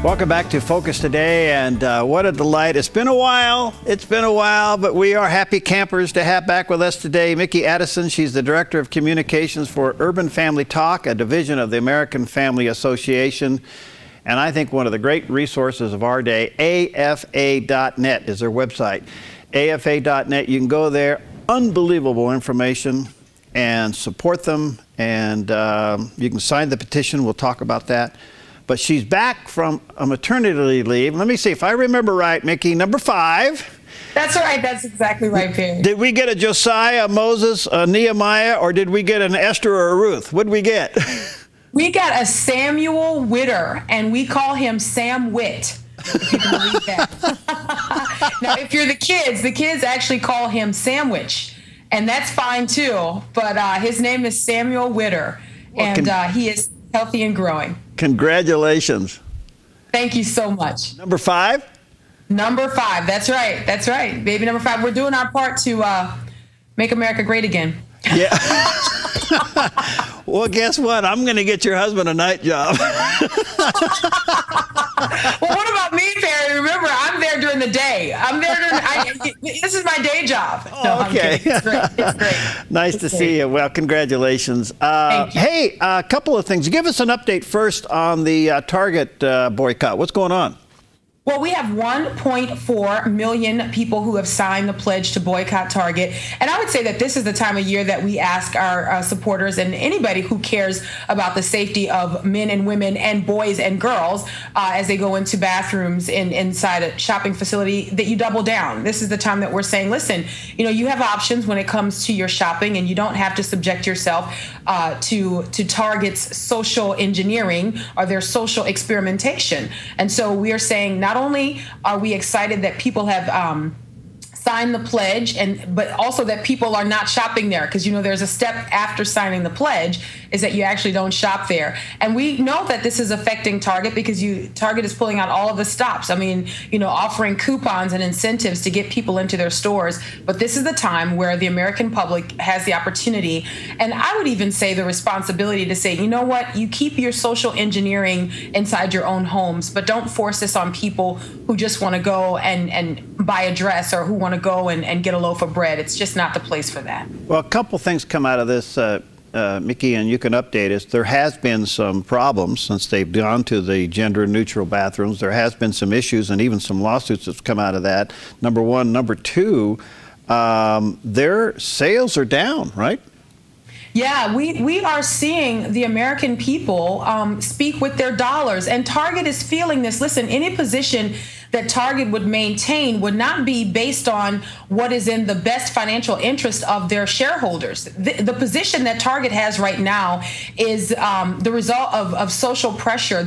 Welcome back to Focus Today, and what a delight. It's been a while, but we are happy campers to have back with us today Meeke Addison. She's the Director of Communications for Urban Family Talk, a division of the American Family Association, and I think one of the great resources of our day. AFA.net is their website. AFA.net, you can go there, unbelievable information, and support them, and you can sign the petition. We'll talk about that. But she's back from a maternity leave. Let me see if I remember right, Meeke, number 5. That's right. That's exactly right, Perry. Did we get a Josiah, a Moses, a Nehemiah, or did we get an Esther or a Ruth? What did we get? We got a Samuel Witter, and we call him Sam Witt, if you can believe that. Now, if you're the kids actually call him Sandwich, and that's fine too. But his name is Samuel Witter, and he is healthy and growing. Congratulations. Thank you so much. Number 5? Number 5. That's right. That's right. Baby number 5. We're doing our part to make America great again. Yeah. Well, guess what? I'm going to get your husband a night job. Well, what about me, Perry? Remember, I'm there during the day. I'm there this is my day job. No, okay. It's great. It's great. Nice to see you. Well, congratulations. Thank you. Hey, a couple of things. Give us an update first on the Target boycott. What's going on? Well, we have 1.4 million people who have signed the pledge to boycott Target. And I would say that this is the time of year that we ask our supporters and anybody who cares about the safety of men and women and boys and girls as they go into bathrooms inside a shopping facility, that you double down. This is the time that we're saying, listen, you have options when it comes to your shopping, and you don't have to subject yourself to Target's social engineering or their social experimentation. And so we are saying, not only are we excited that people have signed the pledge, but also that people are not shopping there, because there's a step after signing the pledge is that you actually don't shop there. And we know that this is affecting Target because Target is pulling out all of the stops. I mean, offering coupons and incentives to get people into their stores. But this is the time where the American public has the opportunity, and I would even say the responsibility, to say, you know what, you keep your social engineering inside your own homes, but don't force this on people who just want to go and buy a dress, or who want to go and get a loaf of bread. It's just not the place for that. Well, a couple things come out of this, Meeke, and you can update us. There has been some problems since they've gone to the gender-neutral bathrooms. There has been some issues and even some lawsuits that's come out of that, number one. Number two, their sales are down, right? Yeah, we are seeing the American people speak with their dollars, and Target is feeling this. Listen, any position that Target would maintain would not be based on what is in the best financial interest of their shareholders. The position that Target has right now is the result of social pressure.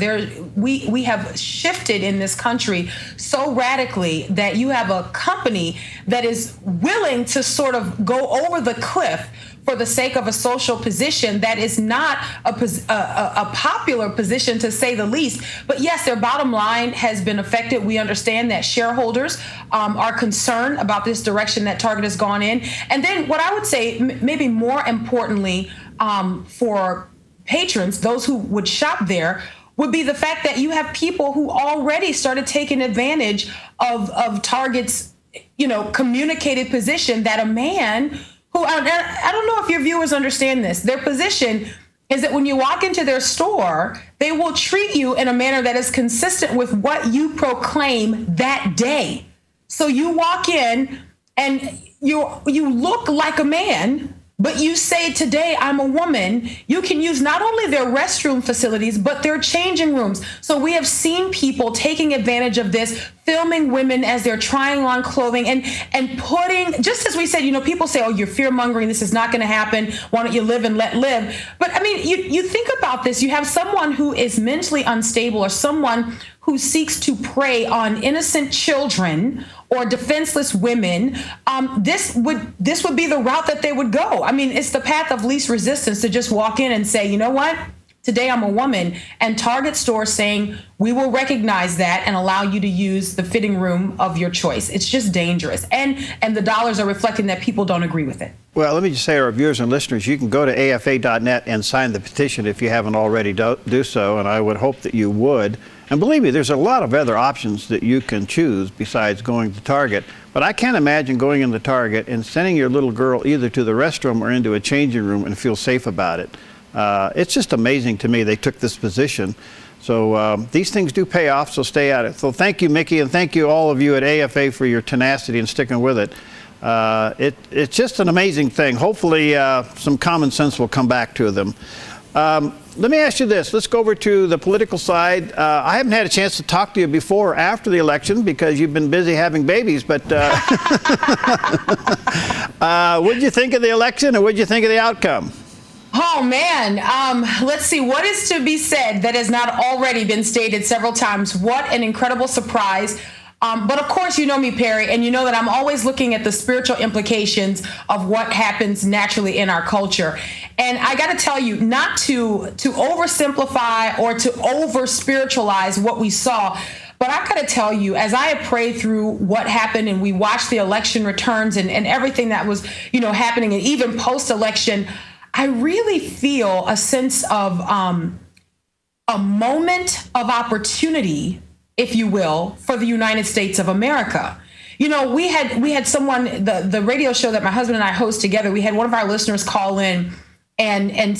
We have shifted in this country so radically that you have a company that is willing to sort of go over the cliff for the sake of a social position that is not a popular position, to say the least. But yes, their bottom line has been affected. We understand that shareholders are concerned about this direction that Target has gone in. And then what I would say, maybe more importantly, for patrons, those who would shop there, would be the fact that you have people who already started taking advantage of Target's, communicated position, that a man who, I don't know if your viewers understand this, their position is that when you walk into their store, they will treat you in a manner that is consistent with what you proclaim that day. So you walk in and you look like a man, but you say, today I'm a woman. You can use not only their restroom facilities, but their changing rooms. So we have seen people taking advantage of this, filming women as they're trying on clothing and putting, just as we said, people say, oh, you're fear mongering, this is not going to happen, why don't you live and let live? But I mean, you think about this, you have someone who is mentally unstable, or someone who seeks to prey on innocent children or defenseless women. This would be the route that they would go. I mean, it's the path of least resistance to just walk in and say, you know what? Today I'm a woman, and Target store saying we will recognize that and allow you to use the fitting room of your choice. It's just dangerous. And the dollars are reflecting that people don't agree with it. Well, let me just say to our viewers and listeners, you can go to afa.net and sign the petition if you haven't already do so, and I would hope that you would. And believe me, there's a lot of other options that you can choose besides going to Target. But I can't imagine going into Target and sending your little girl either to the restroom or into a changing room and feel safe about it. It's just amazing to me they took this position. So these things do pay off, so stay at it. So thank you, Meeke, and thank you all of you at AFA for your tenacity and sticking with it. It's just an amazing thing. Hopefully some common sense will come back to them. Let me ask you this. Let's go over to the political side. I haven't had a chance to talk to you before or after the election because you've been busy having babies, but what did you think of the election, and what did you think of the outcome? Oh, man. Let's see. What is to be said that has not already been stated several times? What an incredible surprise. But of course, you know me, Perry, and you know that I'm always looking at the spiritual implications of what happens naturally in our culture. And I got to tell you, not to oversimplify or to over spiritualize what we saw, but I got to tell you, as I have prayed through what happened and we watched the election returns and everything that was, happening, and even post-election, I really feel a sense of a moment of opportunity, if you will, for the United States of America. We had someone, the radio show that my husband and I host together, we had one of our listeners call in and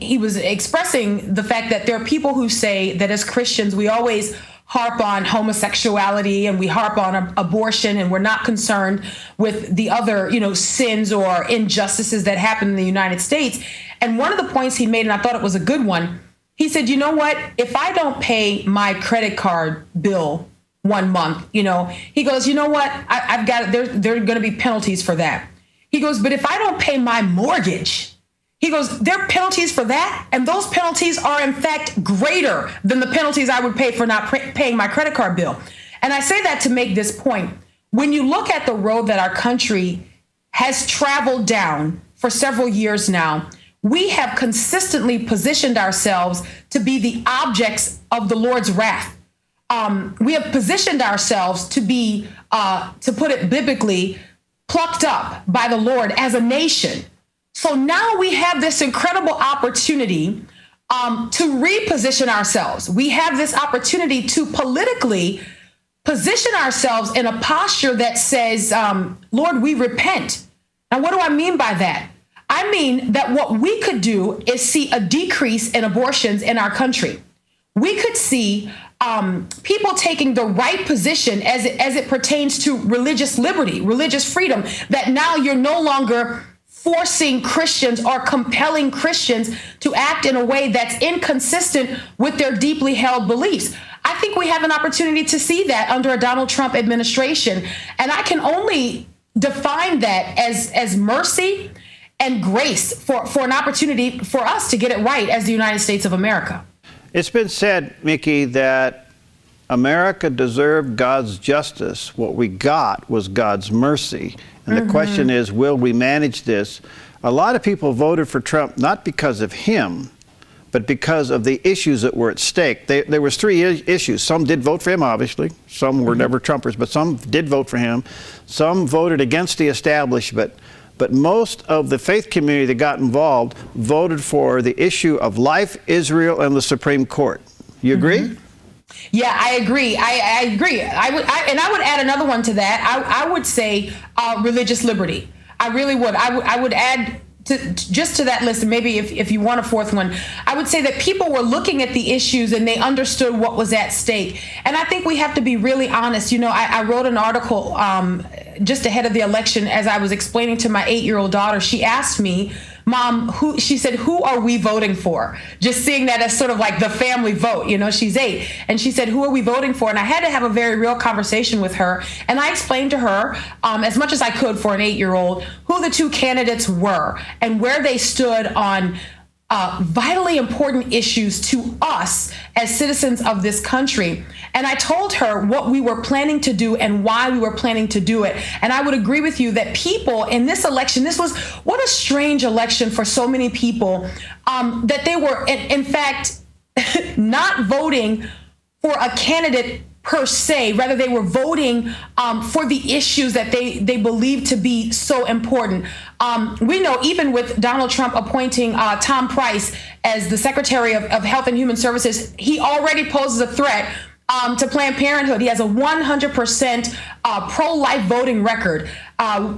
he was expressing the fact that there are people who say that as Christians, we always harp on homosexuality and we harp on abortion, and we're not concerned with the other, sins or injustices that happen in the United States. And one of the points he made, and I thought it was a good one, he said, you know what, if I don't pay my credit card bill 1 month, he goes, you know what, I've got, there are going to be penalties for that. He goes, but if I don't pay my mortgage, he goes, there are penalties for that. And those penalties are, in fact, greater than the penalties I would pay for not paying my credit card bill. And I say that to make this point. When you look at the road that our country has traveled down for several years now, we have consistently positioned ourselves to be the objects of the Lord's wrath. We have positioned ourselves to be, to put it biblically, plucked up by the Lord as a nation. So now we have this incredible opportunity to reposition ourselves. We have this opportunity to politically position ourselves in a posture that says, Lord, we repent. Now, what do I mean by that? I mean that what we could do is see a decrease in abortions in our country. We could see people taking the right position as it pertains to religious liberty, religious freedom, that now you're no longer forcing Christians or compelling Christians to act in a way that's inconsistent with their deeply held beliefs. I think we have an opportunity to see that under a Donald Trump administration. And I can only define that as mercy and grace for an opportunity for us to get it right as the United States of America. It's been said, Meeke, that America deserved God's justice. What we got was God's mercy. And the question is, will we manage this? A lot of people voted for Trump not because of him, but because of the issues that were at stake. There was three issues. Some did vote for him, obviously. Some were never Trumpers, but some did vote for him. Some voted against the establishment. But most of the faith community that got involved voted for the issue of life, Israel, and the Supreme Court. You agree? Yeah, I agree. I agree. I would add another one to that. I would say religious liberty. I really would. I would add just to that list, and maybe if you want a fourth one, I would say that people were looking at the issues and they understood what was at stake. And I think we have to be really honest. I wrote an article just ahead of the election as I was explaining to my 8-year-old daughter. She asked me, Mom, she said, who are we voting for? Just seeing that as sort of like the family vote, she's 8. And she said, who are we voting for? And I had to have a very real conversation with her. And I explained to her, as much as I could for an 8-year-old, who the two candidates were and where they stood on vitally important issues to us as citizens of this country. And I told her what we were planning to do and why we were planning to do it. And I would agree with you that people in this election, what a strange election for so many people, that they were, in fact, not voting for a candidate per se, rather they were voting for the issues that they believe to be so important. We know even with Donald Trump appointing Tom Price as the Secretary of Health and Human Services, he already poses a threat to Planned Parenthood. He has a 100% pro-life voting record.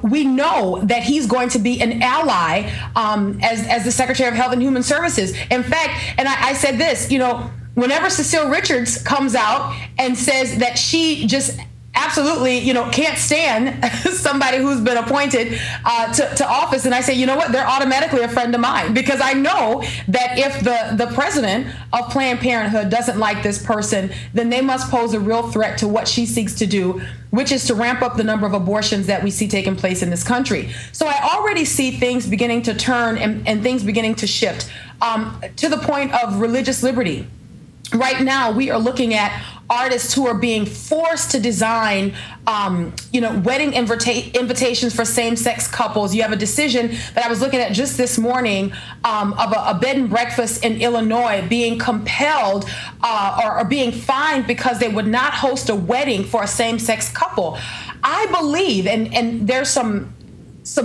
We know that he's going to be an ally as the Secretary of Health and Human Services. In fact, and I said this, whenever Cecile Richards comes out and says that she just absolutely, can't stand somebody who's been appointed to office, and I say, you know what, they're automatically a friend of mine, because I know that if the president of Planned Parenthood doesn't like this person, then they must pose a real threat to what she seeks to do, which is to ramp up the number of abortions that we see taking place in this country. So I already see things beginning to turn and things beginning to shift to the point of religious liberty. Right now, we are looking at artists who are being forced to design, wedding invitations for same-sex couples. You have a decision that I was looking at just this morning of a bed and breakfast in Illinois being compelled or being fined because they would not host a wedding for a same-sex couple. I believe, and there's some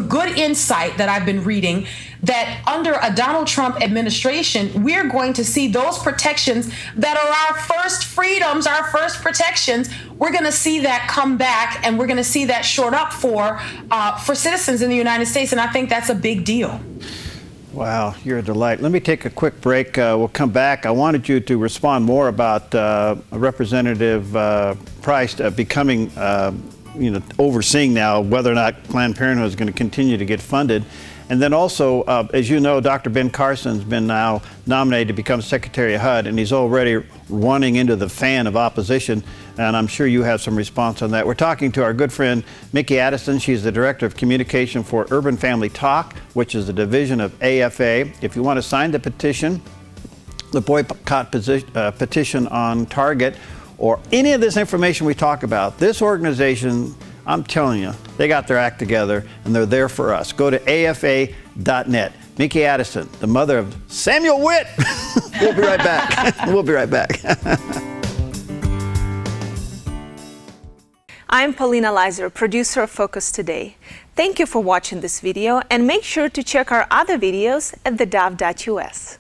good insight that I've been reading, that under a Donald Trump administration, we're going to see those protections that are our first freedoms, our first protections. We're going to see that come back, and we're going to see that shored up for citizens in the United States, and I think that's a big deal. Wow, you're a delight. Let me take a quick break. We'll come back. I wanted you to respond more about Representative Price becoming overseeing now whether or not Planned Parenthood is going to continue to get funded. And then also, as you know, Dr. Ben Carson's been now nominated to become Secretary of HUD, and he's already running into the fan of opposition, and I'm sure you have some response on that. We're talking to our good friend, Meeke Addison. She's the Director of Communication for Urban Family Talk, which is a division of AFA. If you want to sign the petition, the boycott petition on Target, or any of this information we talk about, this organization, I'm telling you, they got their act together, and they're there for us. Go to afa.net. Meeke Addison, the mother of Samuel Witt. We'll be right back. We'll be right back. I'm Paulina Leiser, producer of Focus Today. Thank you for watching this video, and make sure to check our other videos at theDove.us.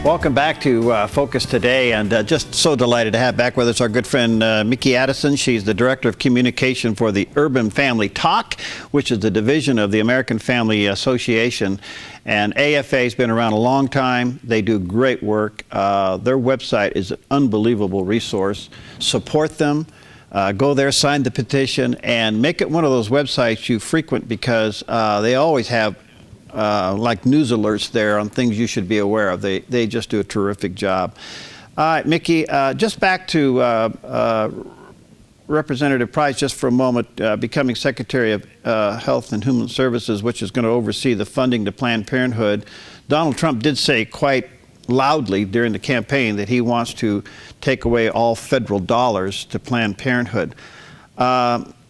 Welcome back to Focus Today, and just so delighted to have back with us our good friend Meeke Addison. She's the Director of Communication for the Urban Family Talk, which is the division of the American Family Association. And AFA has been around a long time. They do great work. Their website is an unbelievable resource. Support them. Go there, sign the petition, and make it one of those websites you frequent, because they always have like news alerts there on things you should be aware of. They just do a terrific job. All right, Meeke, just back to Representative Price just for a moment, becoming Secretary of Health and Human Services, which is going to oversee the funding to Planned Parenthood. Donald Trump did say quite loudly during the campaign that he wants to take away all federal dollars to Planned Parenthood.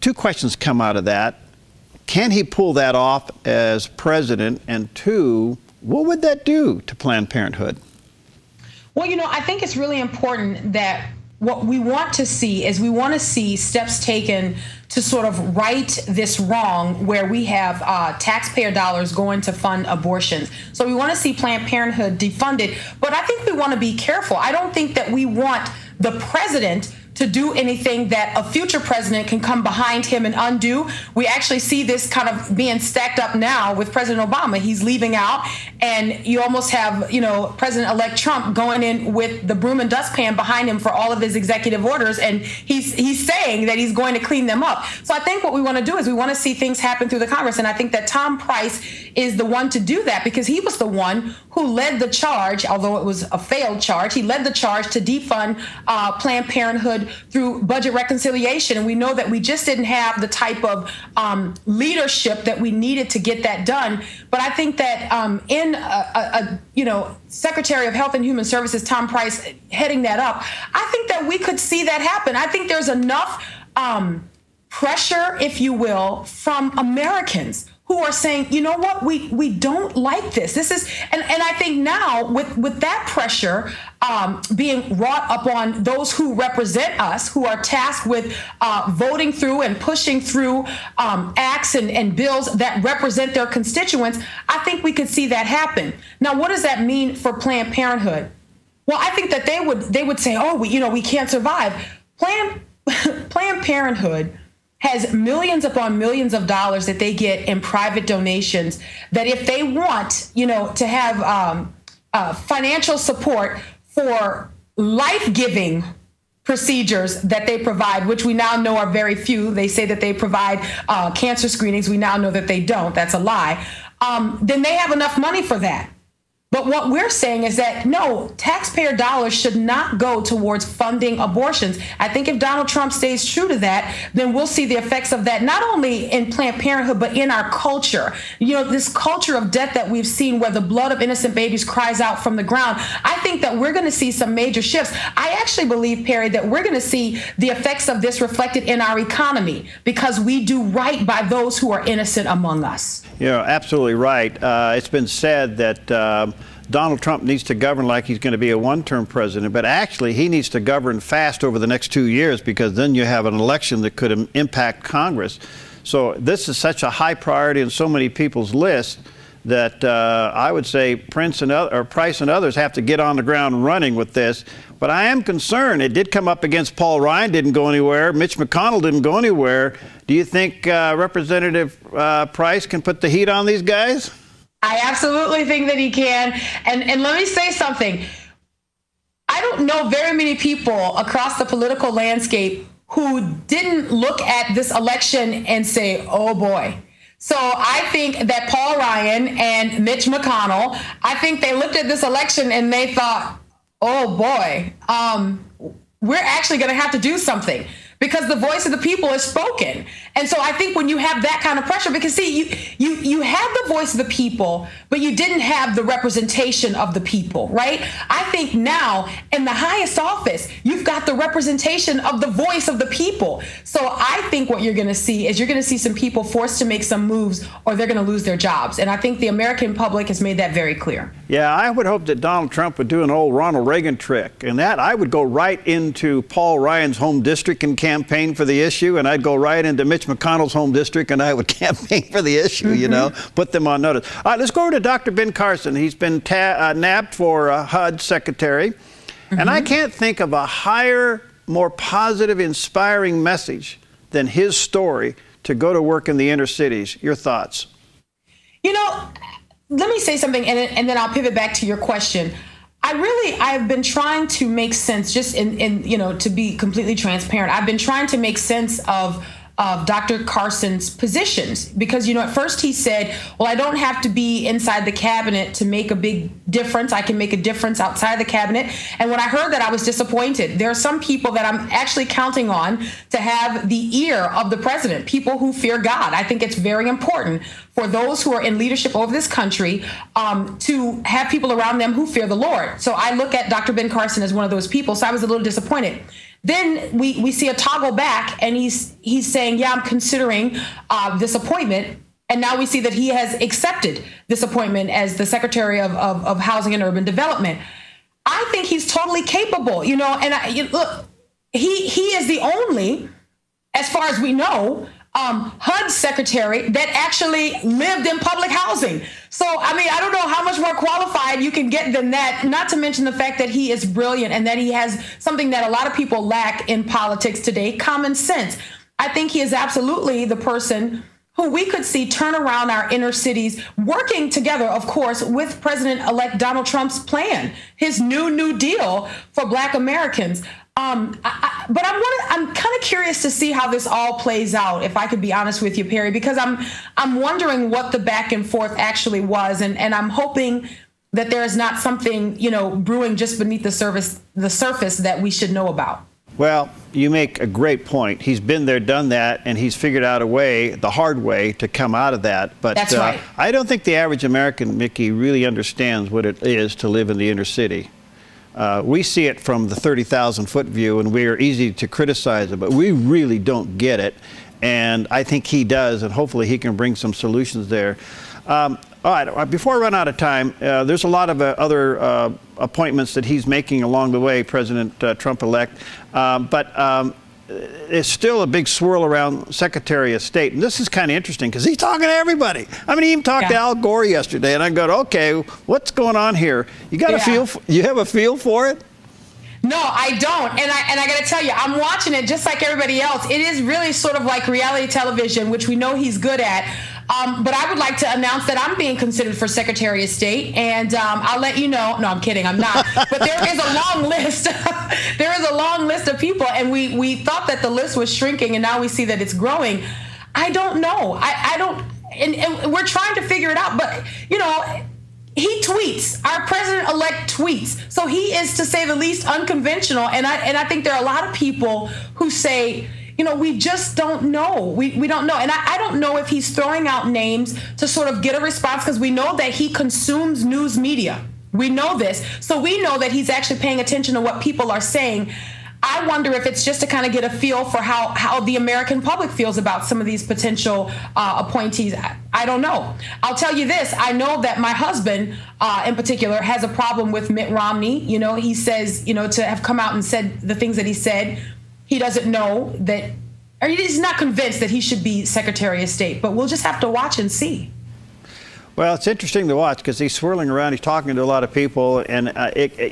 Two questions come out of that. Can he pull that off as president? And two, what would that do to Planned Parenthood? Well, I think it's really important that what we want to see is we want to see steps taken to sort of right this wrong where we have taxpayer dollars going to fund abortions. So we want to see Planned Parenthood defunded, but I think we want to be careful. I don't think that we want the president to do anything that a future president can come behind him and undo. We actually see this kind of being stacked up now with President Obama. He's leaving out, and you almost have, President-elect Trump going in with the broom and dustpan behind him for all of his executive orders, and he's saying that he's going to clean them up. So I think what we want to do is we want to see things happen through the Congress, and I think that Tom Price is the one to do that, because he was the one who led the charge, although it was a failed charge. He led the charge to defund Planned Parenthood good through budget reconciliation. And we know that we just didn't have the type of leadership that we needed to get that done. But I think that Secretary of Health and Human Services, Tom Price, heading that up, I think that we could see that happen. I think there's enough pressure, if you will, from Americans who are saying, you know what, we don't like this. This is, and I think now with that pressure being wrought upon those who represent us, who are tasked with voting through and pushing through acts and bills that represent their constituents, I think we could see that happen. Now, what does that mean for Planned Parenthood? Well, I think that they would say, oh, we can't survive. Planned Parenthood has millions upon millions of dollars that they get in private donations, that if they want, to have financial support for life-giving procedures that they provide, which we now know are very few. They say that they provide cancer screenings. We now know that they don't. That's a lie. Then they have enough money for that. But what we're saying is that, no, taxpayer dollars should not go towards funding abortions. I think if Donald Trump stays true to that, then we'll see the effects of that, not only in Planned Parenthood, but in our culture. This culture of death that we've seen where the blood of innocent babies cries out from the ground. I think that we're going to see some major shifts. I actually believe, Perry, that we're going to see the effects of this reflected in our economy because we do right by those who are innocent among us. You're absolutely right. It's been said that Donald Trump needs to govern like he's going to be a one-term president, but actually he needs to govern fast over the next 2 years because then you have an election that could impact Congress. So this is such a high priority in so many people's list that I would say Price and others have to get on the ground running with this. But I am concerned. It did come up against Paul Ryan, didn't go anywhere. Mitch McConnell didn't go anywhere. Do you think Representative Price can put the heat on these guys? I absolutely think that he can. And let me say something. I don't know very many people across the political landscape who didn't look at this election and say, oh boy. So I think that Paul Ryan and Mitch McConnell, I think they looked at this election and they thought, oh boy, we're actually going to have to do something because the voice of the people is spoken. And so I think when you have that kind of pressure, because see, you had the voice of the people, but you didn't have the representation of the people, right? I think now in the highest office, you've got the representation of the voice of the people. So I think what you're going to see is you're going to see some people forced to make some moves or they're going to lose their jobs. And I think the American public has made that very clear. Yeah, I would hope that Donald Trump would do an old Ronald Reagan trick, and that I would go right into Paul Ryan's home district and campaign for the issue, and I'd go right into Mitch McConnell's home district and I would campaign for the issue, put them on notice. All right, let's go over to Dr. Ben Carson. He's been nabbed for HUD secretary, and I can't think of a higher, more positive, inspiring message than his story to go to work in the inner cities. Your thoughts? Let me say something, and then I'll pivot back to your question. I've been trying to make sense, just to be completely transparent. I've been trying to make sense of Dr. Carson's positions because, at first he said, well, I don't have to be inside the cabinet to make a big difference. I can make a difference outside the cabinet. And when I heard that, I was disappointed. There are some people that I'm actually counting on to have the ear of the president, people who fear God. I think it's very important for those who are in leadership over this country to have people around them who fear the Lord. So I look at Dr. Ben Carson as one of those people. So I was a little disappointed. Then we see a toggle back and he's saying, yeah, I'm considering this appointment. And now we see that he has accepted this appointment as the Secretary of Housing and Urban Development. I think he's totally capable, and look, he is the only, as far as we know, HUD secretary that actually lived in public housing. So, I don't know how much more qualified you can get than that, not to mention the fact that he is brilliant and that he has something that a lot of people lack in politics today, common sense. I think he is absolutely the person who we could see turn around our inner cities, working together, of course, with President-elect Donald Trump's plan, his new deal for Black Americans. But I'm kind of curious to see how this all plays out, if I could be honest with you, Perry, because I'm wondering what the back and forth actually was, and I'm hoping that there is not something brewing just beneath the surface that we should know about. Well, you make a great point. He's been there, done that, and he's figured out a way, the hard way, to come out of that. But that's right. I don't think the average American, Mickey, really understands what it is to live in the inner city. We see it from the 30,000-foot view, and we are easy to criticize it, but we really don't get it. And I think he does, and hopefully he can bring some solutions there. All right, before I run out of time, there's a lot of other appointments that he's making along the way, President Trump-elect, but there's still a big swirl around Secretary of State. And this is kind of interesting because he's talking to everybody. I mean, he even talked to Al Gore yesterday, and I go, okay, what's going on here? You got a feel, you have a feel for it? No, I don't. And I got to tell you, I'm watching it just like everybody else. It is really sort of like reality television, which we know he's good at. But I would like to announce that I'm being considered for Secretary of State, and I'll let you know. No, I'm kidding. I'm not. But there is a long list. There is a long list of people, and we thought that the list was shrinking, and now we see that it's growing. I don't know. I don't, and we're trying to figure it out. But, you know, he tweets. Our president-elect tweets. So he is, to say the least, unconventional. And I think there are a lot of people who say, you know, we just don't know. We don't know. And I don't know if he's throwing out names to sort of get a response, because we know that he consumes news media. We know this. So we know that he's actually paying attention to what people are saying. I wonder if it's just to kind of get a feel for how the American public feels about some of these potential appointees. I don't know. I'll tell you this. I know that my husband, in particular, has a problem with Mitt Romney. You know, he says, you know, to have come out and said the things that he said, he doesn't know that, or he's not convinced that he should be Secretary of State. But we'll just have to watch and see. Well, it's interesting to watch because he's swirling around. He's talking to a lot of people, and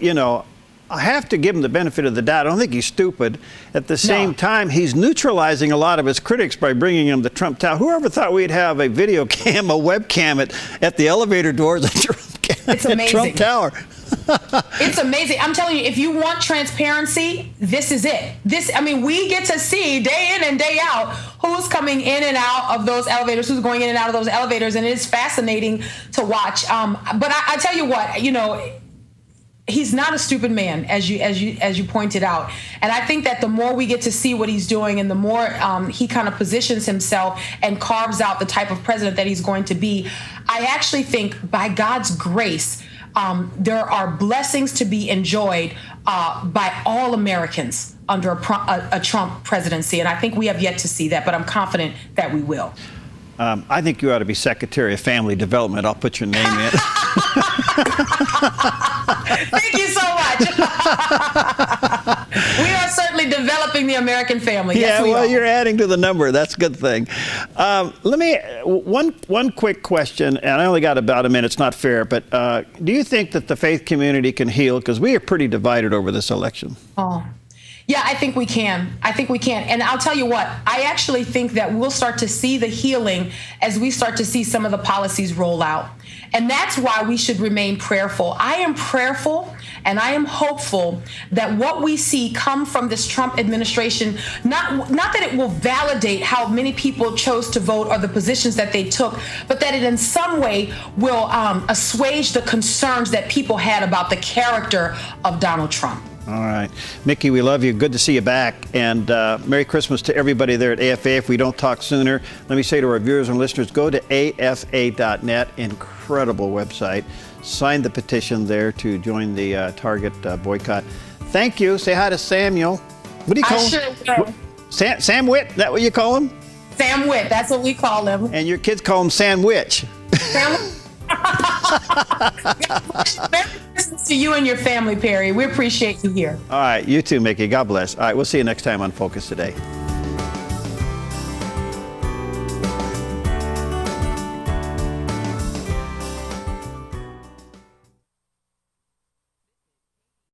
you know, I have to give him the benefit of the doubt. I don't think he's stupid. At the same time, he's neutralizing a lot of his critics by bringing him to Trump Tower. Whoever thought we'd have a video cam, a webcam at the elevator doors at Trump Tower? It's amazing. I'm telling you, if you want transparency, this is it. I mean, we get to see day in and day out who's coming in and out of those elevators, who's going in and out of those elevators, and it is fascinating to watch. But I tell you what, you know, he's not a stupid man, as you pointed out. And I think that the more we get to see what he's doing, and the more he kind of positions himself and carves out the type of president that he's going to be, I actually think, by God's grace, there are blessings to be enjoyed by all Americans under a Trump presidency. And I think we have yet to see that, but I'm confident that we will. I think you ought to be Secretary of Family Development. I'll put your name in. Thank you so much. We are certainly developing the American family. Yeah, yes, we are. You're adding to the number. That's a good thing. Let me, one quick question, and I only got about a minute. It's not fair, but do you think that the faith community can heal? Because we are pretty divided over this election. Oh. Yeah, I think we can. I think we can. And I'll tell you what, I actually think that we'll start to see the healing as we start to see some of the policies roll out. And that's why we should remain prayerful. I am prayerful and I am hopeful that what we see come from this Trump administration, not that it will validate how many people chose to vote or the positions that they took, but that it in some way will assuage the concerns that people had about the character of Donald Trump. All right. Mickey, we love you. Good to see you back. And Merry Christmas to everybody there at AFA. If we don't talk sooner, let me say to our viewers and listeners, go to afa.net. Incredible website. Sign the petition there to join the Target boycott. Thank you. Say hi to Samuel. What do you call him? Sure will. Sam Witt? That what you call him? Sam Witt. That's what we call him. And your kids call him Sandwich. Sam Merry Christmas to you and your family, Perry. We appreciate you here. All right. You too, Mickey. God bless. All right. We'll see you next time on Focus Today.